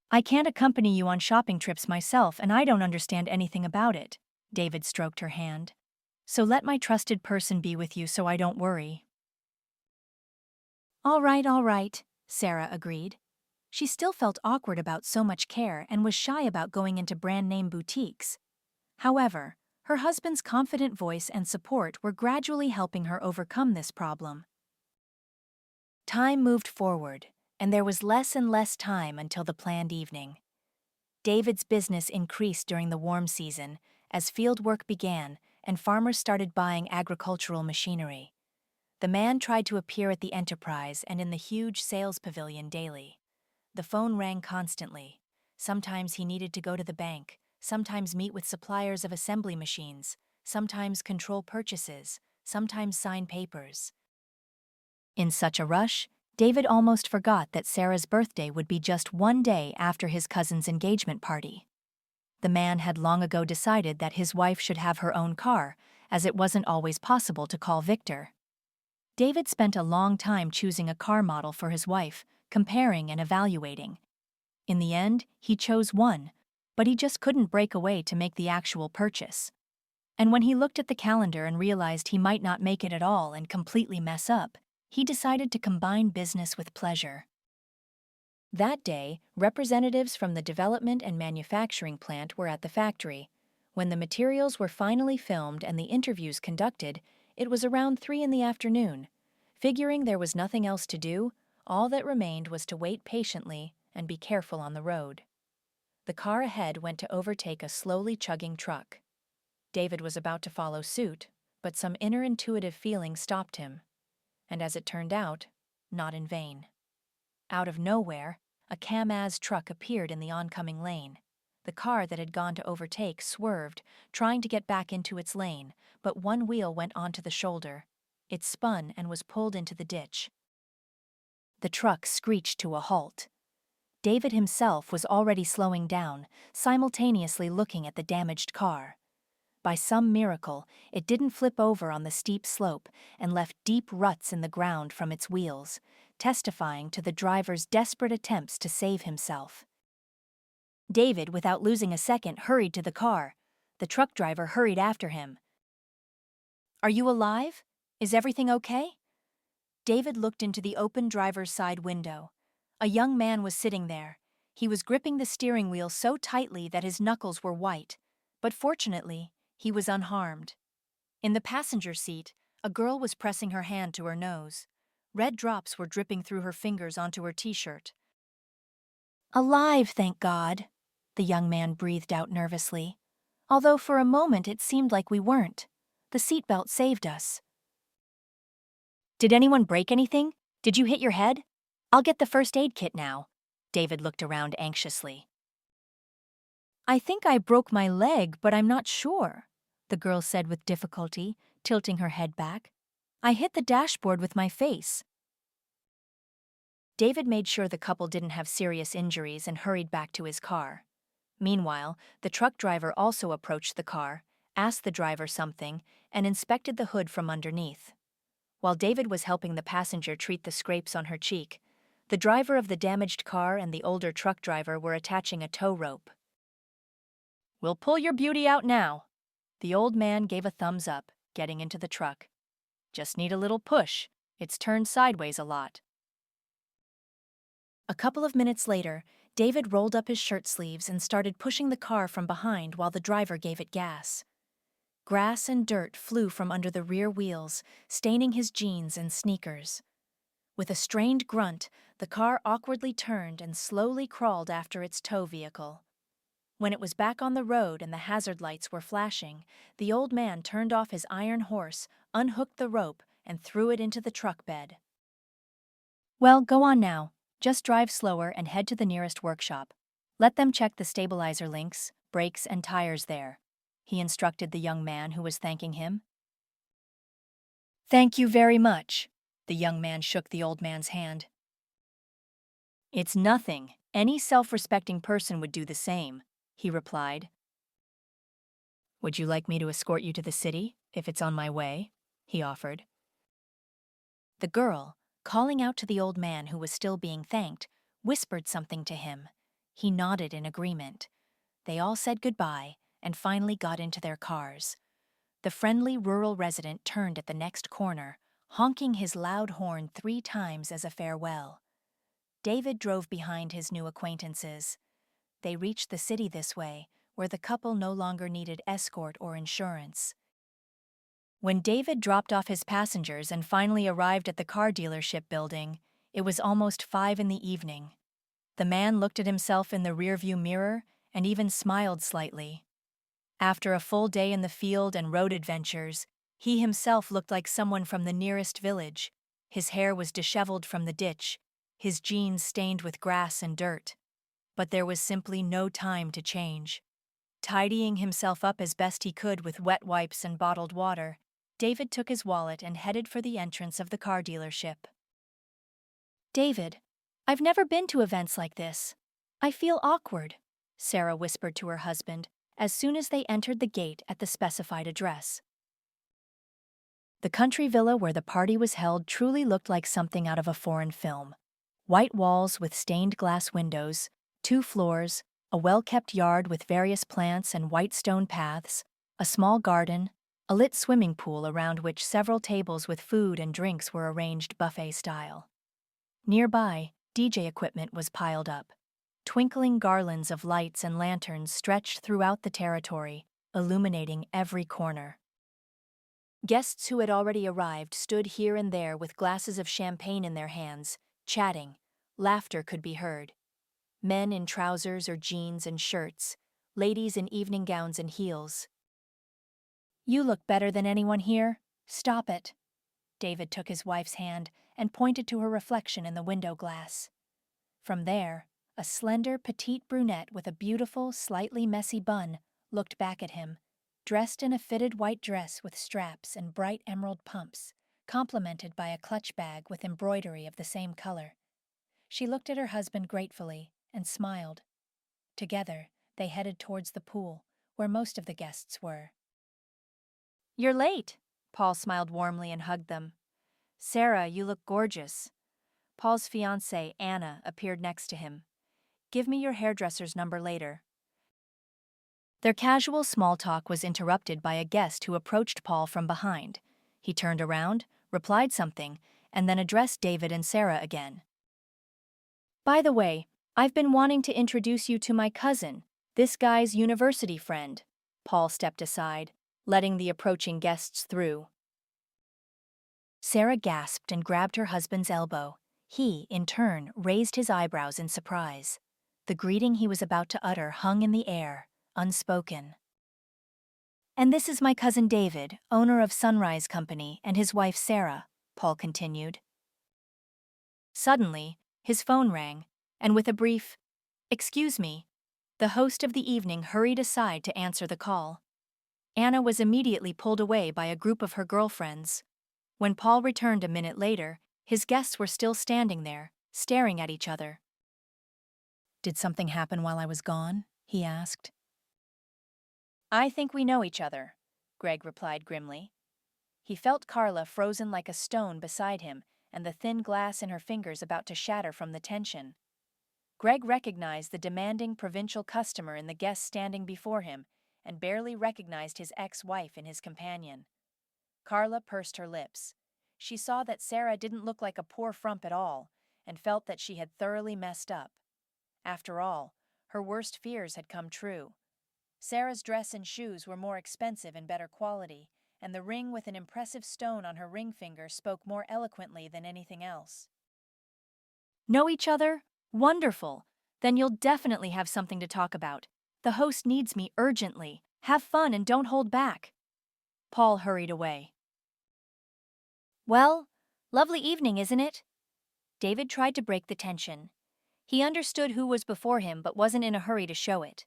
"I can't accompany you on shopping trips myself and I don't understand anything about it," David stroked her hand. "So let my trusted person be with you so I don't worry." All right, Sarah agreed. She still felt awkward about so much care and was shy about going into brand-name boutiques. However, her husband's confident voice and support were gradually helping her overcome this problem. Time moved forward, and there was less and less time until the planned evening. David's business increased during the warm season as field work began and farmers started buying agricultural machinery. The man tried to appear at the enterprise and in the huge sales pavilion daily. The phone rang constantly. Sometimes he needed to go to the bank, sometimes meet with suppliers of assembly machines, sometimes control purchases, sometimes sign papers. In such a rush, David almost forgot that Sarah's birthday would be just 1 day after his cousin's engagement party. The man had long ago decided that his wife should have her own car, as it wasn't always possible to call Victor. David spent a long time choosing a car model for his wife, comparing and evaluating. In the end, he chose one, but he just couldn't break away to make the actual purchase. And when he looked at the calendar and realized he might not make it at all and completely mess up, he decided to combine business with pleasure. That day, representatives from the development and manufacturing plant were at the factory. When the materials were finally filmed and the interviews conducted, it was around 3 in the afternoon. Figuring there was nothing else to do, all that remained was to wait patiently and be careful on the road. The car ahead went to overtake a slowly chugging truck. David was about to follow suit, but some inner intuitive feeling stopped him. And as it turned out, not in vain. Out of nowhere, a Kamaz truck appeared in the oncoming lane. The car that had gone to overtake swerved, trying to get back into its lane, but one wheel went onto the shoulder. It spun and was pulled into the ditch. The truck screeched to a halt. David himself was already slowing down, simultaneously looking at the damaged car. By some miracle, it didn't flip over on the steep slope and left deep ruts in the ground from its wheels, testifying to the driver's desperate attempts to save himself. David, without losing a second, hurried to the car. The truck driver hurried after him. "Are you alive? Is everything okay?" David looked into the open driver's side window. A young man was sitting there. He was gripping the steering wheel so tightly that his knuckles were white, but fortunately, he was unharmed. In the passenger seat, a girl was pressing her hand to her nose. Red drops were dripping through her fingers onto her t-shirt. "Alive, thank God," the young man breathed out nervously. "Although for a moment it seemed like we weren't. The seatbelt saved us." "Did anyone break anything? Did you hit your head? I'll get the first aid kit now." David looked around anxiously. "I think I broke my leg, but I'm not sure," the girl said with difficulty, tilting her head back. "I hit the dashboard with my face." David made sure the couple didn't have serious injuries and hurried back to his car. Meanwhile, the truck driver also approached the car, asked the driver something, and inspected the hood from underneath. While David was helping the passenger treat the scrapes on her cheek, the driver of the damaged car and the older truck driver were attaching a tow rope. "We'll pull your beauty out now." The old man gave a thumbs up, getting into the truck. "Just need a little push. It's turned sideways a lot." A couple of minutes later, David rolled up his shirt sleeves and started pushing the car from behind while the driver gave it gas. Grass and dirt flew from under the rear wheels, staining his jeans and sneakers. With a strained grunt, the car awkwardly turned and slowly crawled after its tow vehicle. When it was back on the road and the hazard lights were flashing, the old man turned off his iron horse, unhooked the rope, and threw it into the truck bed. "Well, go on now. Just drive slower and head to the nearest workshop. Let them check the stabilizer links, brakes, and tires there," he instructed the young man who was thanking him. "Thank you very much." The young man shook the old man's hand. "It's nothing. Any self-respecting person would do the same," he replied. "Would you like me to escort you to the city, if it's on my way?" he offered. The girl, calling out to the old man who was still being thanked, whispered something to him. He nodded in agreement. They all said goodbye and finally got into their cars. The friendly rural resident turned at the next corner, honking his loud horn 3 times as a farewell. David drove behind his new acquaintances. They reached the city this way, where the couple no longer needed escort or insurance. When David dropped off his passengers and finally arrived at the car dealership building, it was almost 5 in the evening. The man looked at himself in the rearview mirror and even smiled slightly. After a full day in the field and road adventures, he himself looked like someone from the nearest village. His hair was disheveled from the ditch, his jeans stained with grass and dirt. But there was simply no time to change. Tidying himself up as best he could with wet wipes and bottled water, David took his wallet and headed for the entrance of the car dealership. "David, I've never been to events like this. I feel awkward," Sarah whispered to her husband as soon as they entered the gate at the specified address. The country villa where the party was held truly looked like something out of a foreign film. White walls with stained glass windows, 2 floors, a well-kept yard with various plants and white stone paths, a small garden, a lit swimming pool around which several tables with food and drinks were arranged buffet-style. Nearby, DJ equipment was piled up. Twinkling garlands of lights and lanterns stretched throughout the territory, illuminating every corner. Guests who had already arrived stood here and there with glasses of champagne in their hands, chatting. Laughter could be heard. Men in trousers or jeans and shirts, ladies in evening gowns and heels. "You look better than anyone here. Stop it." David took his wife's hand and pointed to her reflection in the window glass. From there, a slender, petite brunette with a beautiful, slightly messy bun looked back at him, dressed in a fitted white dress with straps and bright emerald pumps, complemented by a clutch bag with embroidery of the same color. She looked at her husband gratefully and smiled. Together, they headed towards the pool, where most of the guests were. "You're late," Paul smiled warmly and hugged them. "Sarah, you look gorgeous." Paul's fiancée, Anna, appeared next to him. "Give me your hairdresser's number later." Their casual small talk was interrupted by a guest who approached Paul from behind. He turned around, replied something, and then addressed David and Sarah again. "By the way, I've been wanting to introduce you to my cousin, this guy's university friend." Paul stepped aside, letting the approaching guests through. Sarah gasped and grabbed her husband's elbow. He, in turn, raised his eyebrows in surprise. The greeting he was about to utter hung in the air, unspoken. "And this is my cousin David, owner of Sunrise Company, and his wife Sarah," Paul continued. Suddenly, his phone rang, and with a brief, "Excuse me," the host of the evening hurried aside to answer the call. Anna was immediately pulled away by a group of her girlfriends. When Paul returned a minute later, his guests were still standing there, staring at each other. "Did something happen while I was gone?" he asked. "I think we know each other," Greg replied grimly. He felt Carla frozen like a stone beside him and the thin glass in her fingers about to shatter from the tension. Greg recognized the demanding provincial customer in the guest standing before him and barely recognized his ex-wife in his companion. Carla pursed her lips. She saw that Sarah didn't look like a poor frump at all and felt that she had thoroughly messed up. After all, her worst fears had come true. Sarah's dress and shoes were more expensive and better quality, and the ring with an impressive stone on her ring finger spoke more eloquently than anything else. "Know each other? Wonderful! Then you'll definitely have something to talk about. The host needs me urgently. Have fun and don't hold back." Paul hurried away. "Well, lovely evening, isn't it?" David tried to break the tension. He understood who was before him but wasn't in a hurry to show it.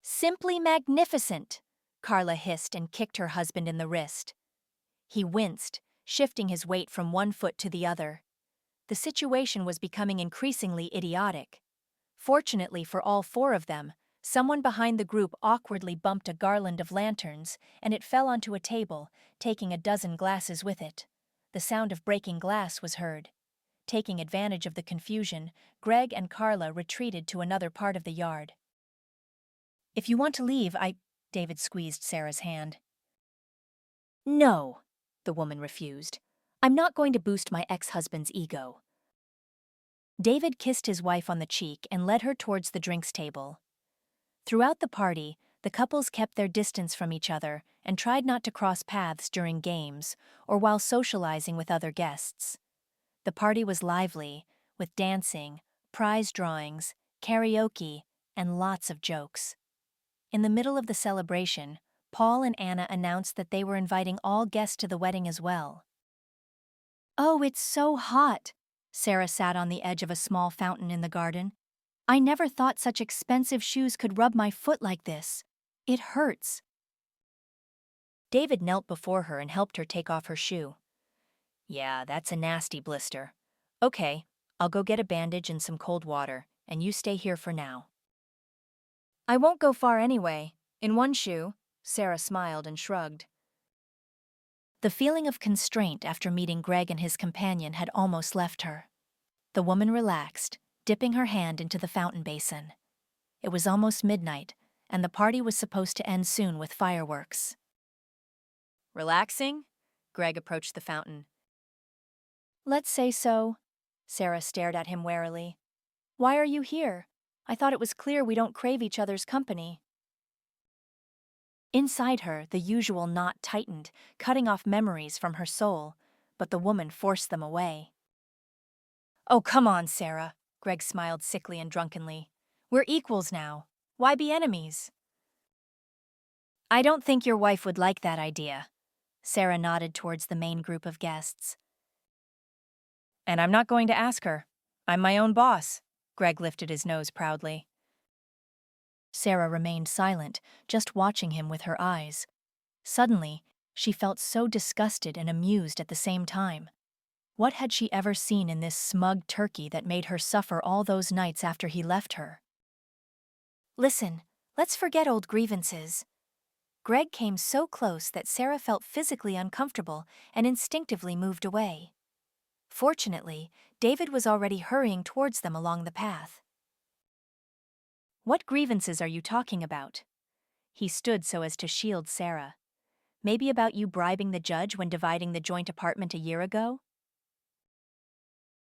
"Simply magnificent," Carla hissed and kicked her husband in the wrist. He winced, shifting his weight from one foot to the other. The situation was becoming increasingly idiotic. Fortunately for all four of them, someone behind the group awkwardly bumped a garland of lanterns, and it fell onto a table, taking a dozen glasses with it. The sound of breaking glass was heard. Taking advantage of the confusion, Greg and Carla retreated to another part of the yard. "If you want to leave, David squeezed Sarah's hand. "No," the woman refused. "I'm not going to boost my ex-husband's ego." David kissed his wife on the cheek and led her towards the drinks table. Throughout the party, the couples kept their distance from each other and tried not to cross paths during games or while socializing with other guests. The party was lively, with dancing, prize drawings, karaoke, and lots of jokes. In the middle of the celebration, Paul and Anna announced that they were inviting all guests to the wedding as well. "Oh, it's so hot!" Sarah sat on the edge of a small fountain in the garden. "I never thought such expensive shoes could rub my foot like this. It hurts." David knelt before her and helped her take off her shoe. "Yeah, that's a nasty blister. Okay, I'll go get a bandage and some cold water, and you stay here for now." "I won't go far anyway. In one shoe," Sarah smiled and shrugged. The feeling of constraint after meeting Greg and his companion had almost left her. The woman relaxed, dipping her hand into the fountain basin. It was almost midnight, and the party was supposed to end soon with fireworks. "Relaxing?" Greg approached the fountain. "Let's say so." Sarah stared at him warily. "Why are you here? I thought it was clear we don't crave each other's company." Inside her, the usual knot tightened, cutting off memories from her soul, but the woman forced them away. "Oh, come on, Sarah," Greg smiled sickly and drunkenly. "We're equals now. Why be enemies?" "I don't think your wife would like that idea." Sarah nodded towards the main group of guests. "And I'm not going to ask her. I'm my own boss." Greg lifted his nose proudly. Sarah remained silent, just watching him with her eyes. Suddenly, she felt so disgusted and amused at the same time. What had she ever seen in this smug turkey that made her suffer all those nights after he left her? "Listen, let's forget old grievances." Greg came so close that Sarah felt physically uncomfortable and instinctively moved away. Fortunately, David was already hurrying towards them along the path. "What grievances are you talking about?" He stood so as to shield Sarah. "Maybe about you bribing the judge when dividing the joint apartment a year ago?"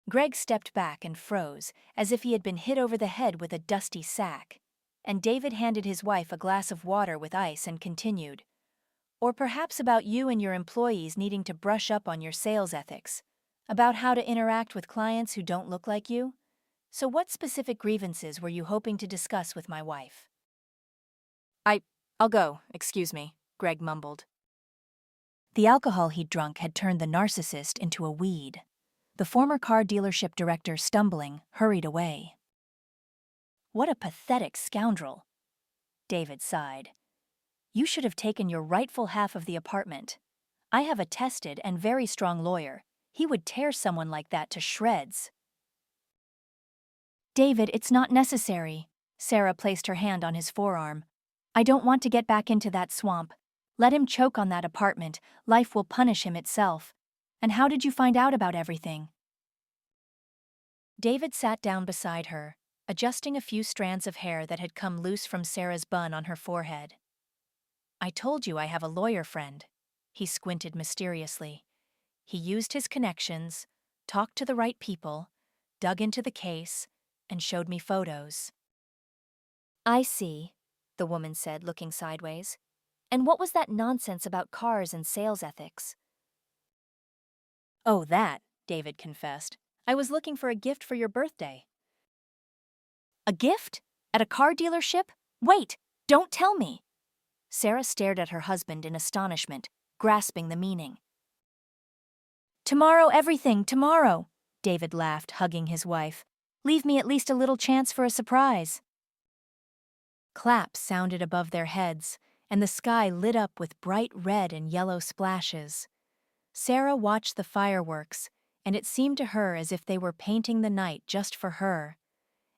Greg stepped back and froze, as if he had been hit over the head with a dusty sack. And David handed his wife a glass of water with ice and continued. "Or perhaps about you and your employees needing to brush up on your sales ethics. About how to interact with clients who don't look like you. So what specific grievances were you hoping to discuss with my wife?" I'll go, excuse me," Greg mumbled. The alcohol he'd drunk had turned the narcissist into a weed. The former car dealership director, stumbling, hurried away. "What a pathetic scoundrel," David sighed. "You should have taken your rightful half of the apartment. I have a tested and very strong lawyer. He would tear someone like that to shreds." David, it's not necessary. Sarah placed her hand on his forearm. I don't want to get back into that swamp. Let him choke on that apartment, life will punish him itself. And how did you find out about everything? David sat down beside her, adjusting a few strands of hair that had come loose from Sarah's bun on her forehead. I told you I have a lawyer friend. He squinted mysteriously. He used his connections, talked to the right people, dug into the case, and showed me photos. I see, the woman said, looking sideways. And what was that nonsense about cars and sales ethics? Oh, that, David confessed. I was looking for a gift for your birthday. A gift? At a car dealership? Wait, don't tell me. Sarah stared at her husband in astonishment, grasping the meaning. Tomorrow, everything, tomorrow, David laughed, hugging his wife. Leave me at least a little chance for a surprise. Claps sounded above their heads, and the sky lit up with bright red and yellow splashes. Sarah watched the fireworks, and it seemed to her as if they were painting the night just for her.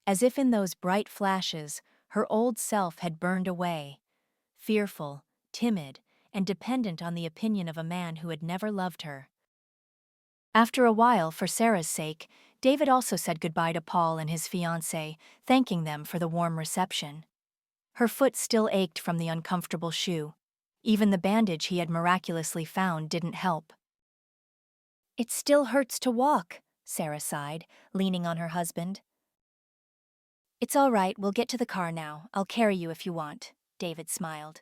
As if in those bright flashes, her old self had burned away, fearful, timid, and dependent on the opinion of a man who had never loved her. After a while, for Sarah's sake, David also said goodbye to Paul and his fiancée, thanking them for the warm reception. Her foot still ached from the uncomfortable shoe. Even the bandage he had miraculously found didn't help. It still hurts to walk, Sarah sighed, leaning on her husband. It's all right, we'll get to the car now. I'll carry you if you want, David smiled.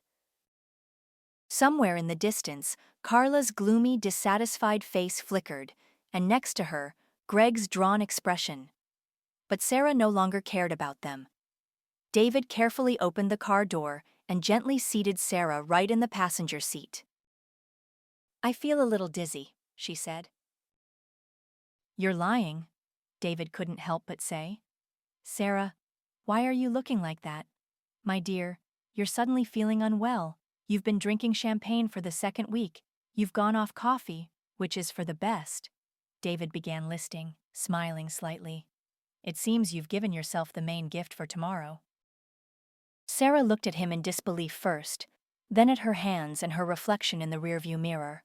Somewhere in the distance, Carla's gloomy, dissatisfied face flickered, and next to her, Greg's drawn expression. But Sarah no longer cared about them. David carefully opened the car door and gently seated Sarah right in the passenger seat. I feel a little dizzy, she said. You're lying, David couldn't help but say. Sarah, why are you looking like that? My dear, you're suddenly feeling unwell. You've been drinking champagne for the second week. You've gone off coffee, which is for the best. David began listing, smiling slightly. It seems you've given yourself the main gift for tomorrow. Sarah looked at him in disbelief first, then at her hands and her reflection in the rearview mirror.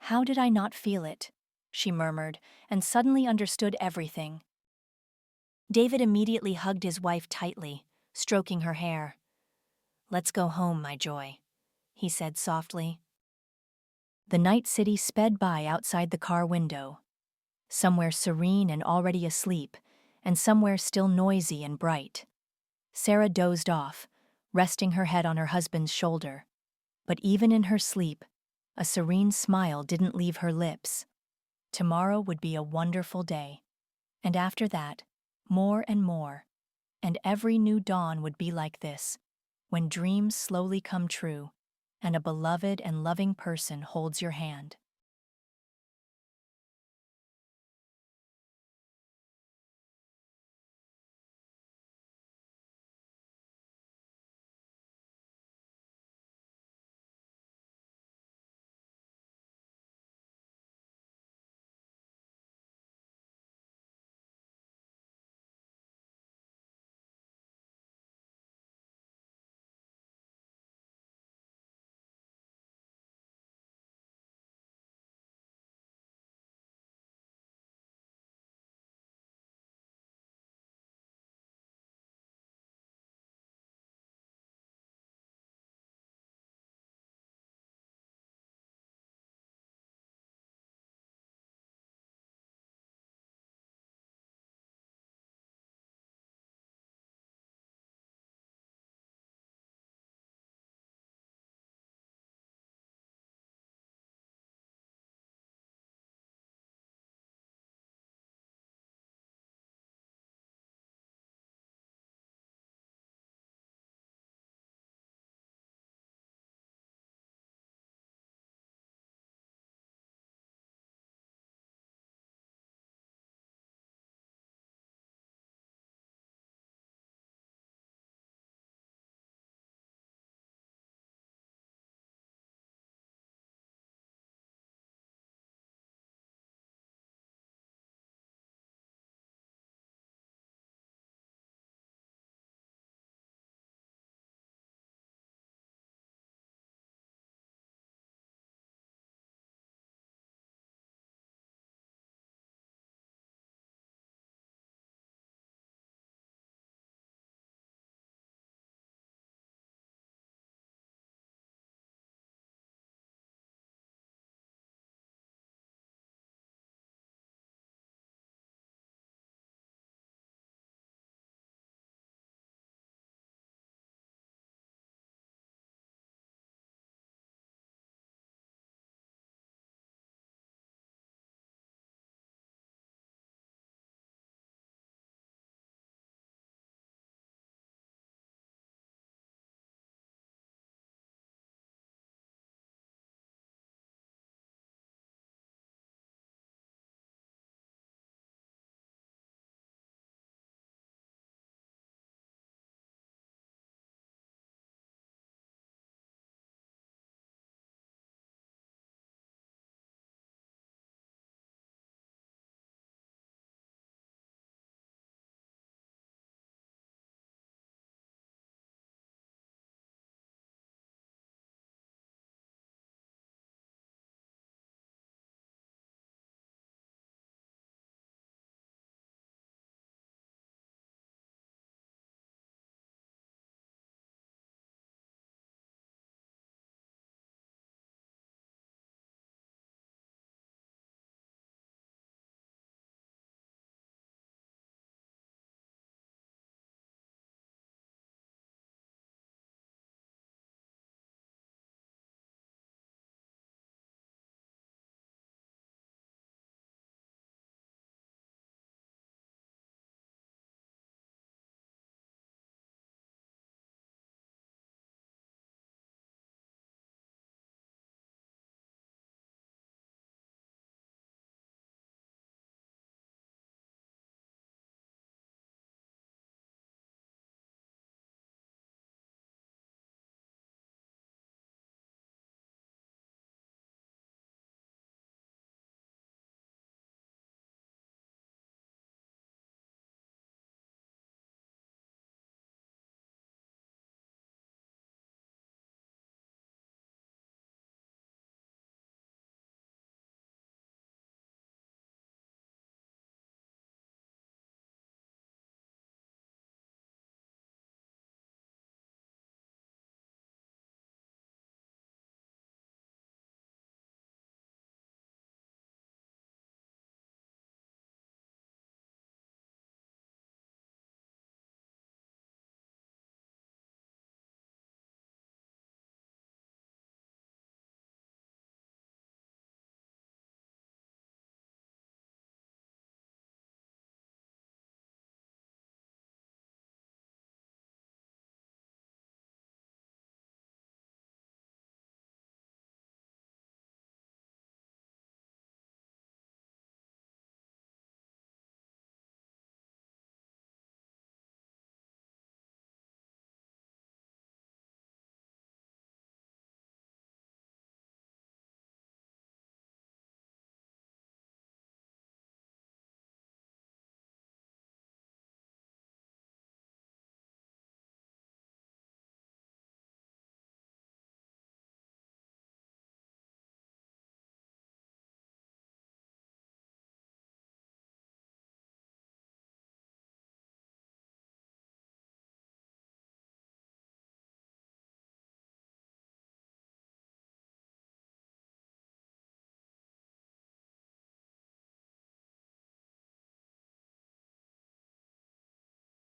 How did I not feel it? She murmured, and suddenly understood everything. David immediately hugged his wife tightly, stroking her hair. Let's go home, my joy, he said softly. The night city sped by outside the car window, somewhere serene and already asleep, and somewhere still noisy and bright. Sarah dozed off, resting her head on her husband's shoulder. But even in her sleep, a serene smile didn't leave her lips. Tomorrow would be a wonderful day. And after that, more and more. And every new dawn would be like this, when dreams slowly come true, and a beloved and loving person holds your hand.